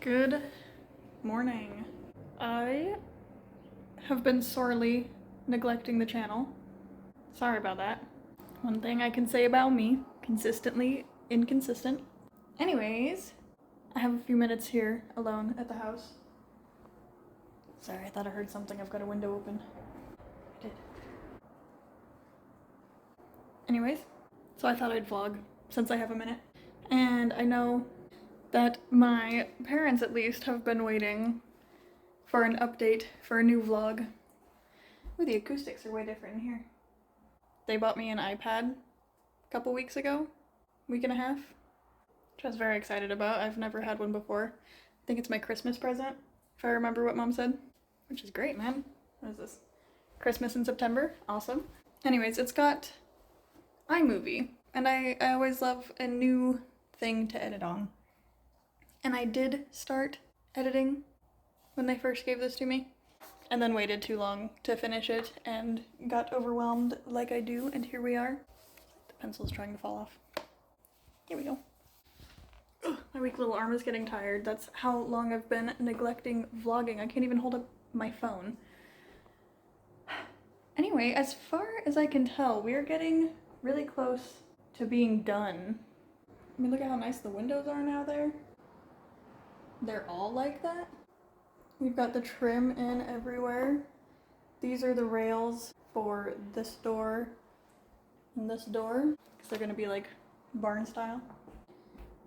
Good morning. I have been sorely neglecting the channel. Sorry about that. One thing I can say about me, consistently inconsistent. Anyways, I have a few minutes here alone at the house. Sorry, I thought I heard something. I've got a window open. I did. Anyways, so I thought I'd vlog since I have a minute. And I know that my parents at least have been waiting for an update for a new vlog. Ooh, the acoustics are way different in here. They bought me an iPad a couple weeks ago, week and a half, which I was very excited about. I've never had one before. I think it's my Christmas present, if I remember what Mom said, which is great, man. What is this? Christmas in September? Awesome. Anyways, it's got iMovie, and I always love a new thing to edit on. And I did start editing when they first gave this to me, and then waited too long to finish it and got overwhelmed like I do, and here we are. The pencil's trying to fall off. Here we go. Ugh, my weak little arm is getting tired. That's how long I've been neglecting vlogging. I can't even hold up my phone. Anyway, as far as I can tell, we're getting really close to being done. I mean, look at how nice the windows are now there. They're all like that. We've got the trim in everywhere. These are the rails for this door and this door, because they're gonna be like barn style.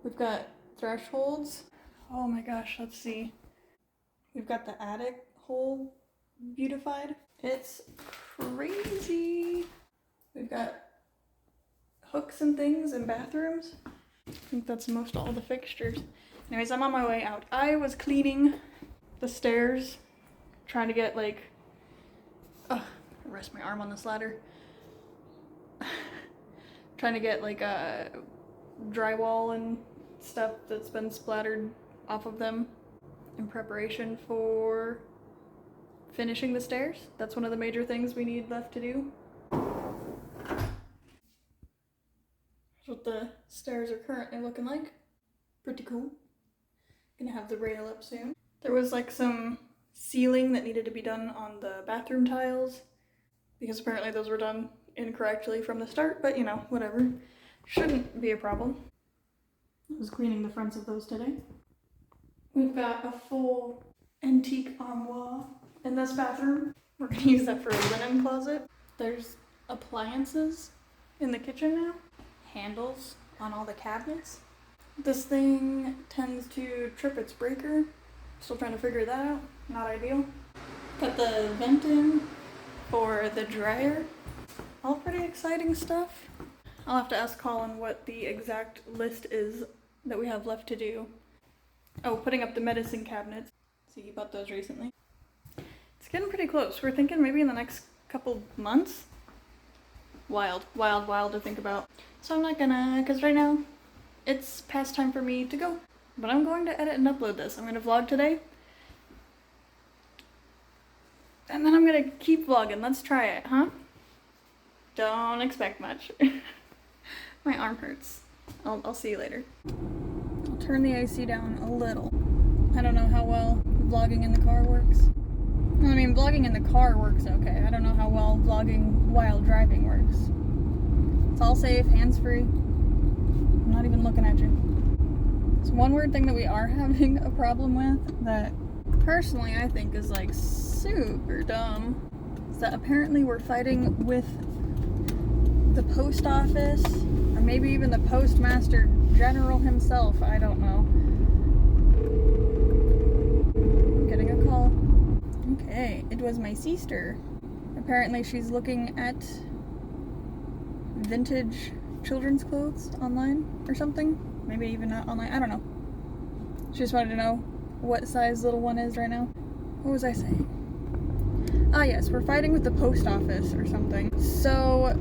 We've got thresholds. Oh my gosh, let's see. We've got the attic hole beautified. It's crazy. We've got hooks and things in bathrooms. I think that's most all the fixtures. Anyways, I'm on my way out. I was cleaning the stairs, trying to get like, rest my arm on this ladder. Trying to get like drywall and stuff that's been splattered off of them in preparation for finishing the stairs. That's one of the major things we need left to do. That's what the stairs are currently looking like. Pretty cool. Gonna have the rail up soon. There was like some sealing that needed to be done on the bathroom tiles, because apparently those were done incorrectly from the start, but you know, whatever. Shouldn't be a problem. I was cleaning the fronts of those today. We've got a full antique armoire in this bathroom. We're gonna use that for a linen closet. There's appliances in the kitchen now. Handles on all the cabinets. This thing tends to trip its breaker. Still trying to figure that out. Not ideal. Got the vent in for the dryer. All pretty exciting stuff. I'll have to ask Colin what the exact list is that we have left to do. Oh, putting up the medicine cabinets. So he bought those recently. It's getting pretty close. We're thinking maybe in the next couple months. Wild to think about. So I'm not gonna, because right now it's past time for me to go. But I'm going to edit and upload this. I'm gonna vlog today. And then I'm gonna keep vlogging. Let's try it, huh? Don't expect much. My arm hurts. I'll see you later. I'll turn the AC down a little. I don't know how well vlogging in the car works. I mean, vlogging in the car works okay. I don't know how well vlogging while driving works. It's all safe, hands-free. I'm not even looking at you. So one weird thing that we are having a problem with that personally I think is like super dumb is that apparently we're fighting with the post office, or maybe even the postmaster general himself. I don't know. I'm getting a call. Okay, it was my sister. Apparently she's looking at vintage children's clothes online or something. Maybe even not online, I don't know. She just wanted to know what size little one is right now. What was I saying? Ah yes, we're fighting with the post office or something. So,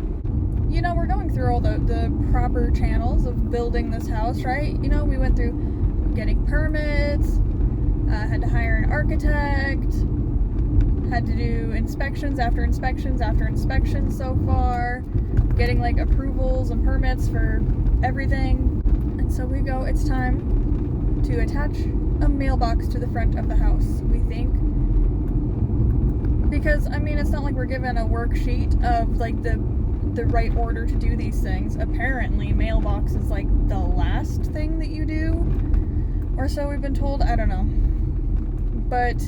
you know, we're going through all the proper channels of building this house, right? You know, we went through getting permits, had to hire an architect, had to do inspections after inspections after inspections so far, getting like approvals and permits for everything. And so we go, it's time to attach a mailbox to the front of the house, we think. Because, I mean, it's not like we're given a worksheet of, like, the right order to do these things. Apparently, mailbox is, like, the last thing that you do. Or so we've been told. I don't know. But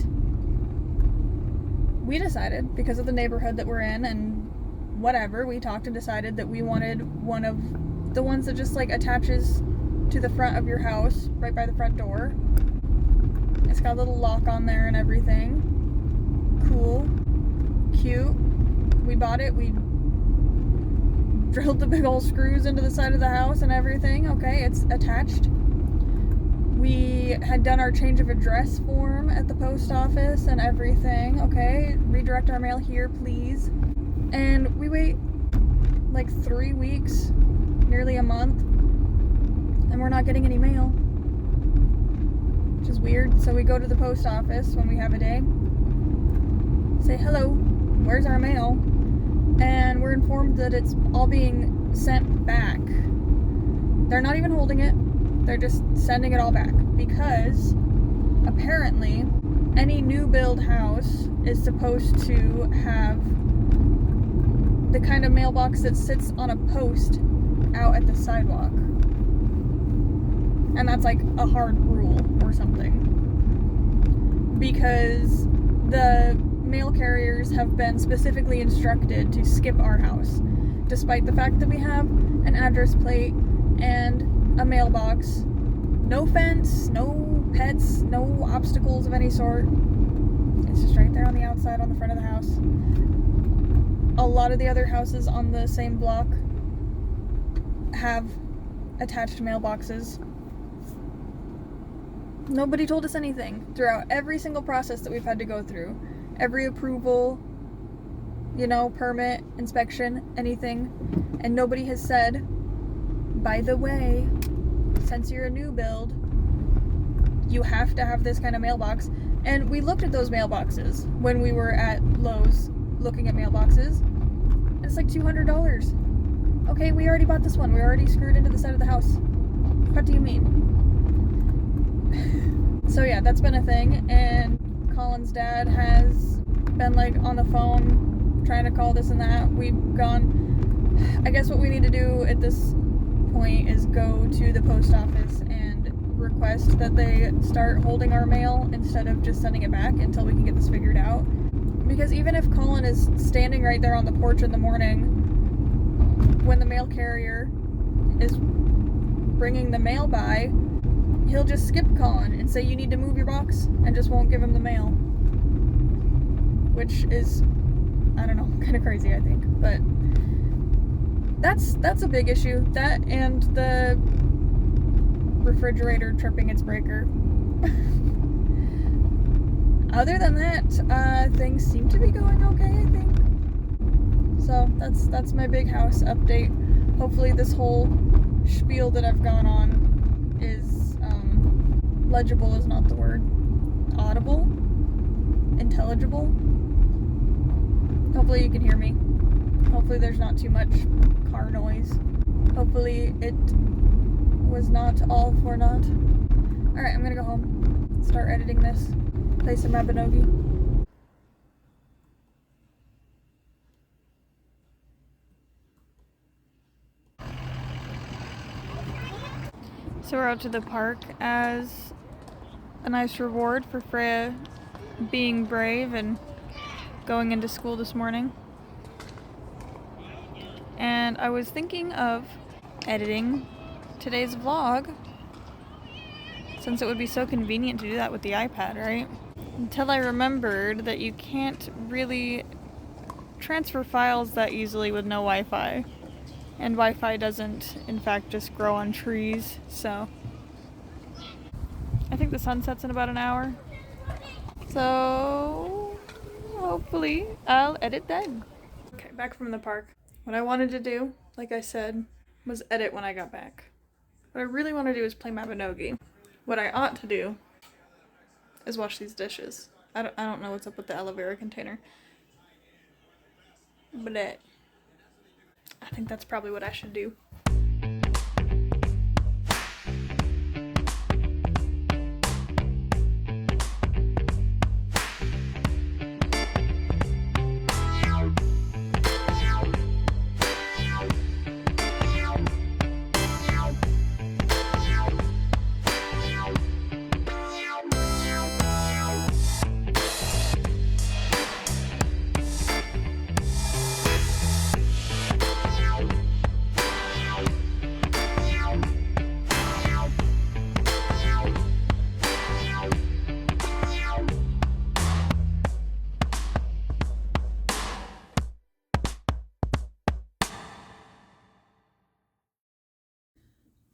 we decided, because of the neighborhood that we're in and whatever, we talked and decided that we wanted one of the ones that just, like, attaches to the front of your house, right by the front door. It's got a little lock on there and everything. Cool. Cute. We bought it. We drilled the big old screws into the side of the house and everything. Okay, it's attached. We had done our change of address form at the post office and everything. Okay, redirect our mail here, please. And we wait like 3 weeks, nearly a month, and we're not getting any mail, which is weird. So we go to the post office when we have a day, say, hello, where's our mail? And we're informed that it's all being sent back. They're not even holding it. They're just sending it all back because apparently any new build house is supposed to have the kind of mailbox that sits on a post out at the sidewalk. And that's like a hard rule or something. Because the mail carriers have been specifically instructed to skip our house, despite the fact that we have an address plate and a mailbox. No fence, no pets, no obstacles of any sort. It's just right there on the outside on the front of the house. A lot of the other houses on the same block have attached mailboxes. Nobody told us anything throughout every single process that we've had to go through. Every approval, permit, inspection, anything. And nobody has said, by the way, since you're a new build, you have to have this kind of mailbox. And we looked at those mailboxes when we were at Lowe's looking at mailboxes. And it's like $200. Okay, we already bought this one. We already screwed into the side of the house. What do you mean? So yeah, that's been a thing. And Colin's dad has been like on the phone trying to call this and that. We've gone, I guess what we need to do at this point is go to the post office and request that they start holding our mail instead of just sending it back until we can get this figured out. Because even if Colin is standing right there on the porch in the morning when the mail carrier is bringing the mail by, he'll just skip Colin and say you need to move your box and just won't give him the mail. Which is, I don't know, kind of crazy, I think. But that's a big issue. That and the refrigerator tripping its breaker. Other than that, things seem to be going okay, I think. So that's my big house update. Hopefully this whole spiel that I've gone on is legible is not the word. Audible? Intelligible? Hopefully you can hear me. Hopefully there's not too much car noise. Hopefully it was not all for naught. Alright, I'm gonna go home. Start editing this. Play some Mabinogi. So we're out to the park as a nice reward for Freya being brave and going into school this morning. And I was thinking of editing today's vlog, since it would be so convenient to do that with the iPad, right? Until I remembered that you can't really transfer files that easily with no Wi-Fi. And Wi-Fi doesn't, in fact, just grow on trees, so I think the sun sets in about an hour. So hopefully I'll edit then. Okay, back from the park. What I wanted to do, like I said, was edit when I got back. What I really want to do is play Mabinogi. What I ought to do is wash these dishes. I don't know what's up with the aloe vera container. But I think that's probably what I should do.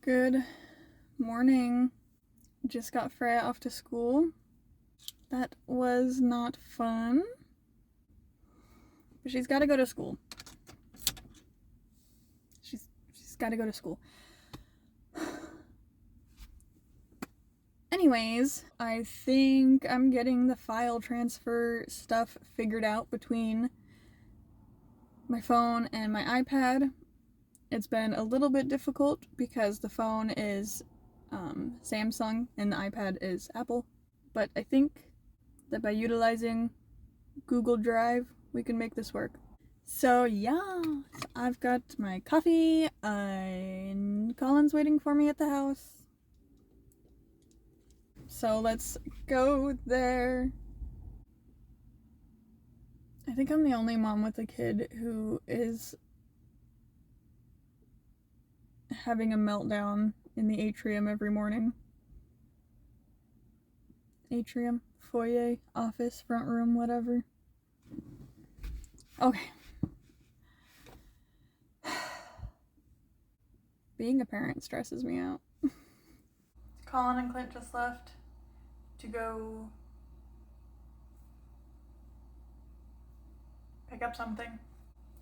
Good morning. Just got Freya off to school. That was not fun. But she's gotta go to school. She's gotta go to school. Anyways, I think I'm getting the file transfer stuff figured out between my phone and my iPad. It's been a little bit difficult because the phone is Samsung and the iPad is Apple. But I think that by utilizing Google Drive, we can make this work. So yeah, I've got my coffee and Colin's waiting for me at the house. So let's go there. I think I'm the only mom with a kid who is having a meltdown in the atrium every morning. Atrium, foyer, office, front room, whatever. Okay. Being a parent stresses me out. Colin and Clint just left to go pick up something.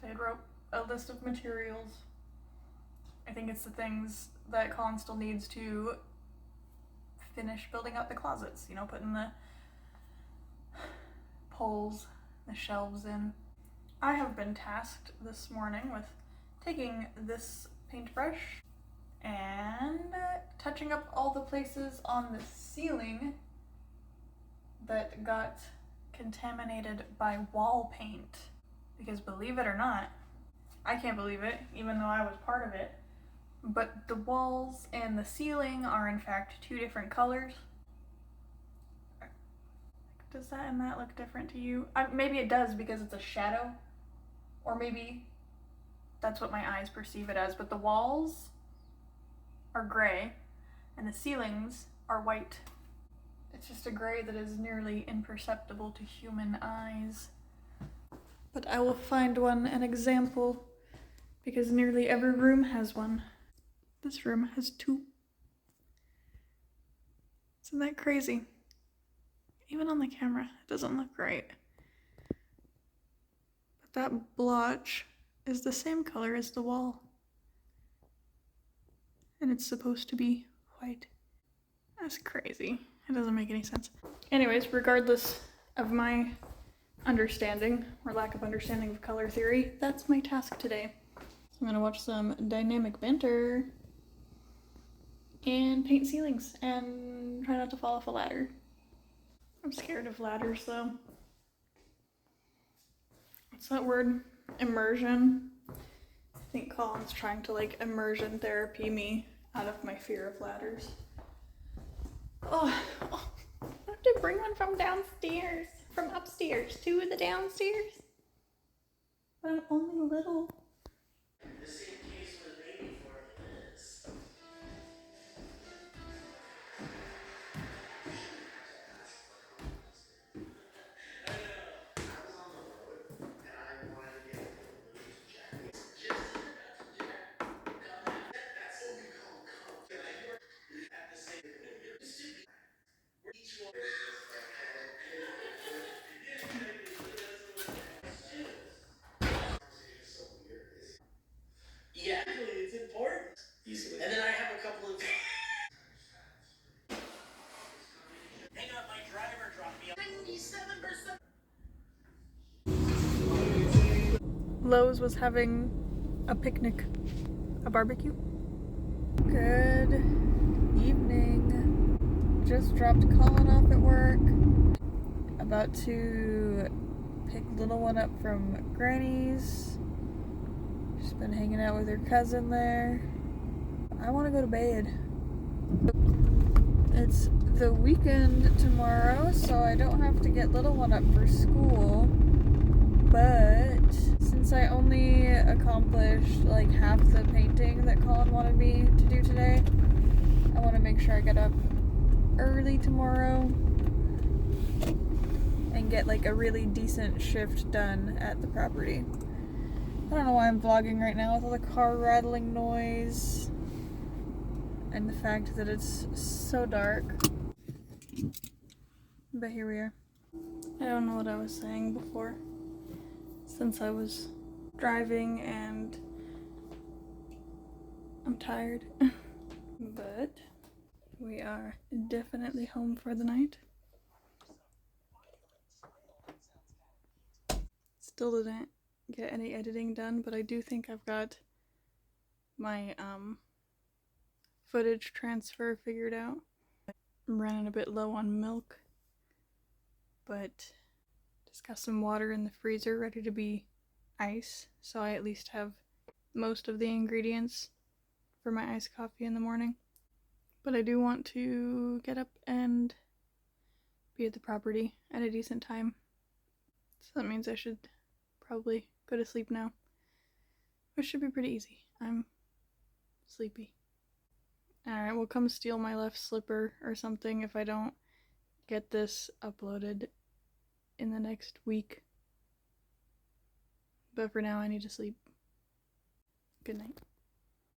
They had wrote a list of materials. I think it's the things that Colin still needs to finish building up the closets, you know, putting the poles, the shelves in. I have been tasked this morning with taking this paintbrush and touching up all the places on the ceiling that got contaminated by wall paint. Because believe it or not, I can't believe it, even though I was part of it, but the walls and the ceiling are in fact two different colors. Does that and that look different to you? Maybe it does because it's a shadow, or maybe that's what my eyes perceive it as, but the walls are gray and the ceilings are white. It's just a gray that is nearly imperceptible to human eyes. But I will find an example, because nearly every room has one. This room has two. Isn't that crazy? Even on the camera, it doesn't look great. But that blotch is the same color as the wall. And it's supposed to be white. That's crazy. It doesn't make any sense. Anyways, regardless of my understanding or lack of understanding of color theory, that's my task today. So I'm gonna watch some dynamic banter and paint ceilings and try not to fall off a ladder. I'm scared of ladders though. What's that word? Immersion? I think Colin's trying to like immersion therapy me out of my fear of ladders. Oh, I have to bring one from downstairs, from upstairs to the downstairs. But I'm only little. This in case we're waiting for this. Yeah, it's important. Easily. And then I have a couple of. Hang on, my driver dropped me off. 97%. Lowe's was having a picnic, a barbecue. Good evening. Just dropped Colin off at work. About to pick little one up from Granny's. She's been hanging out with her cousin there. I want to go to bed. It's the weekend tomorrow, so I don't have to get little one up for school. But since I only accomplished like half the painting that Colin wanted me to do today, I want to make sure I get up early tomorrow and get like a really decent shift done at the property. I don't know why I'm vlogging right now with all the car rattling noise. and the fact that it's so dark. But here we are. I don't know what I was saying before, since I was driving and I'm tired. But we are definitely home for the night. Still didn't get any editing done, but I do think I've got my footage transfer figured out. I'm running a bit low on milk, but just got some water in the freezer ready to be ice, so I at least have most of the ingredients for my iced coffee in the morning. But I do want to get up and be at the property at a decent time, so that means I should probably go to sleep now, which should be pretty easy. I'm sleepy. Alright, well, come steal my left slipper or something if I don't get this uploaded in the next week. But for now, I need to sleep. Good night.